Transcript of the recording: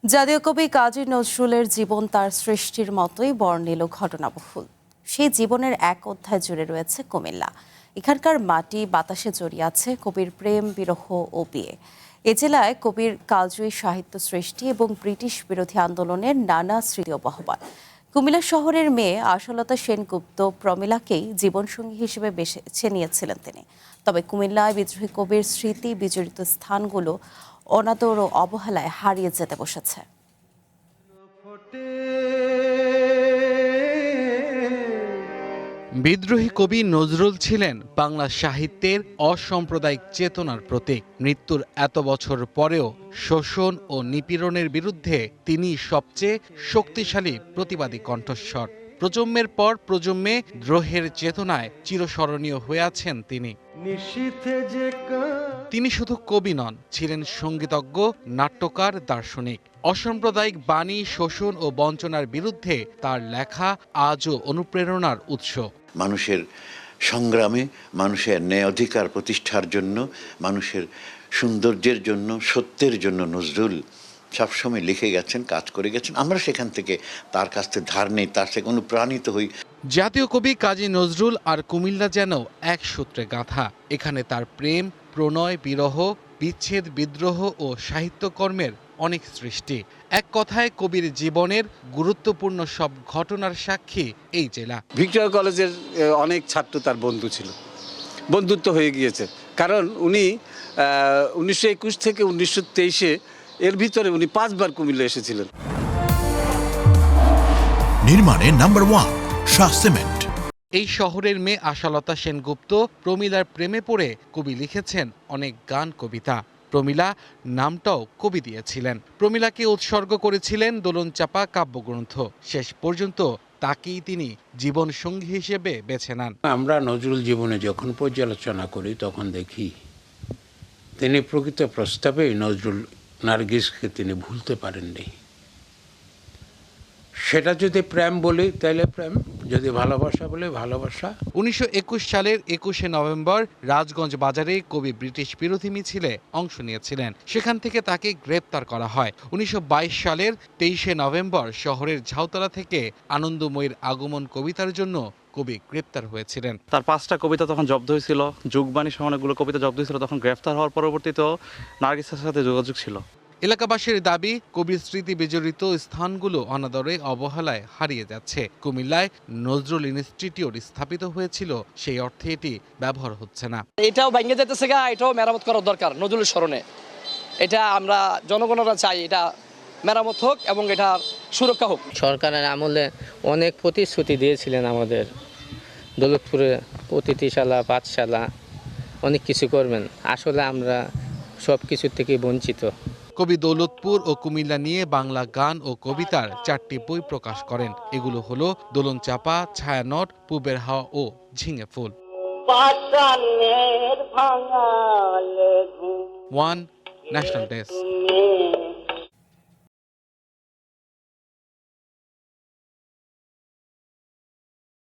জাতীয় কবি কাজী নজরুলের জীবন তার সৃষ্টির মতোই বর্ণিল ঘটনাবহুল। সেই জীবনের এক অধ্যায় জুড়ে রয়েছে কুমিল্লা। এখানকার মাটি বাতাসে জড়িয়ে আছে কবির প্রেম, বিরহ ও বিয়ে। এ জেলায় কবির কালজয়ী সাহিত্য সৃষ্টি এবং ব্রিটিশ বিরোধী আন্দোলনের নানা স্মৃতি ও বহমান। কুমিল্লা শহরের মেয়ে আশালতা সেনগুপ্ত প্রমিলাকেই জীবনসঙ্গী হিসেবে বেছে নিয়েছিলেন তিনি। তবে কুমিল্লায় বিদ্রোহী কবির স্মৃতি বিজড়িত স্থানগুলো অনাদর ও অবহেলায় হারিয়ে যেতে বসেছে। বিদ্রোহী কবি নজরুল ছিলেন বাংলা সাহিত্যের অসাম্প্রদায়িক চেতনার প্রতীক। মৃত্যুর এত বছর পরেও শোষণ ও নিপীড়নের বিরুদ্ধে তিনি সবচেয়ে শক্তিশালী প্রতিবাদী কণ্ঠস্বর। প্রজন্মের পর প্রজন্মে দ্রোহের চেতনায় চিরস্মরণীয় হয়ে আছেন তিনি। তিনি শুধু কবি নন, ছিলেন সঙ্গীতজ্ঞ, নাট্যকার, দার্শনিক। অসাম্প্রদায়িক বাণী, শোষণ ও বঞ্চনার বিরুদ্ধে তার লেখা আজও অনুপ্রেরণার উৎস। মানুষের সংগ্রামে, মানুষের ন্যায় অধিকার প্রতিষ্ঠার জন্য, মানুষের সৌন্দর্যের জন্য, সত্যের জন্য নজরুল সবসময় লিখে গেছেন, কাজ করে গেছেন। আমরা সেখান থেকে তার কাছ থেকে ধার নেই, তার থেকে অনুপ্রাণিত হই। জাতীয় কবি কাজী নজরুল আর কুমিল্লা যেন এক সূত্রে গাঁথা। এখানে তার প্রেম, প্রণয়, বিরহ, বিচ্ছেদ, বিদ্রোহ ও সাহিত্যকর্মের অনেক সৃষ্টি। এক কথায় কবির জীবনের গুরুত্বপূর্ণ সব ঘটনার সাক্ষী এই জেলা। ভিক্টোরিয়া কলেজের অনেক ছাত্র তার বন্ধু ছিল, বন্ধুত্ব হয়ে গিয়েছে। কারণ উনি 1921 থেকে 1923 এর ভিতরে উনি 5 বার কুমিল্লা এসেছিলেন। নির্মাণে নাম্বার 1 শাহ সিমেন্ট। এই শহরের মেয়ে আশালতা সেনগুপ্ত প্রমিলার প্রেমে পড়ে কবি লিখেছেন অনেক গান, কবিতা। প্রমিলা নামটাও কবি দিয়েছিলেন। প্রমিলাকে উৎসর্গ করেছিলেন দোলনচাপা কাব্যগ্রন্থ। শেষ পর্যন্ত তাকেই তিনি জীবন সঙ্গী হিসেবে বেছে নেন। আমরা নজরুল জীবনে যখন পর্যালোচনা করি তখন দেখি তিনি প্রকৃত প্রস্তাবে নজরুল নার্গিসকে তিনি ভুলতে পারেননি। সেটা যদি প্রেম বলি তাহলে প্রেম, যদি ভালোবাসা বলে ভালোবাসা। 1921 সালের 21শে নভেম্বর রাজগঞ্জ বাজারে কবি ব্রিটিশ বিরোধী মিছিলে অংশ নিয়েছিলেন। সেখান থেকে তাকে গ্রেপ্তার করা হয়। 1922 সালের 23শে নভেম্বর শহরের ঝাউতলা থেকে আনন্দময়ীর আগমন কবিতার জন্য কবি গ্রেপ্তার হয়েছিলেন। তার 5টা কবিতা তখন জব্দ হয়েছিল, যুগবাণী সহ অনেকগুলো কবিতা জব্দ হয়েছিল। তখন গ্রেফতার হওয়ার পরবর্তীতেও নার্গিসের সাথে যোগাযোগ ছিল। এলাকাবাসীর দাবি, কবির স্মৃতি বিজড়িত স্থানগুলো অনাদরে অবহেলায় হারিয়ে যাচ্ছে। কুমিল্লায় নজরুল ইনস্টিটিউট স্থাপিত হয়েছিল, সেই অর্থে এটি ব্যবহার হচ্ছে না। এটাও ভেঙে যেতেছে, এটাও মেরামত করার দরকার নজরুলের স্মরণে। এটা আমরা জনগণরা চাই এটা মেরামত হোক এবং এটা সুরক্ষা হোক। সরকারের আমলে অনেক প্রতিশ্রুতি দিয়েছিলেন আমাদের দৌলতপুরে, অতিথিশালা, পাঠশালা, অনেক কিছু করবেন। আসলে আমরা সব কিছু থেকে বঞ্চিত। কবি দৌলতপুর ও কুমিল্লা নিয়ে বাংলা গান ও কবিতার 4টি বই প্রকাশ করেন। এগুলো হলো দোলনচাপা, ছায়ানট, পূবের হাওয়া ও ঝিঙে ফুল। One national desk.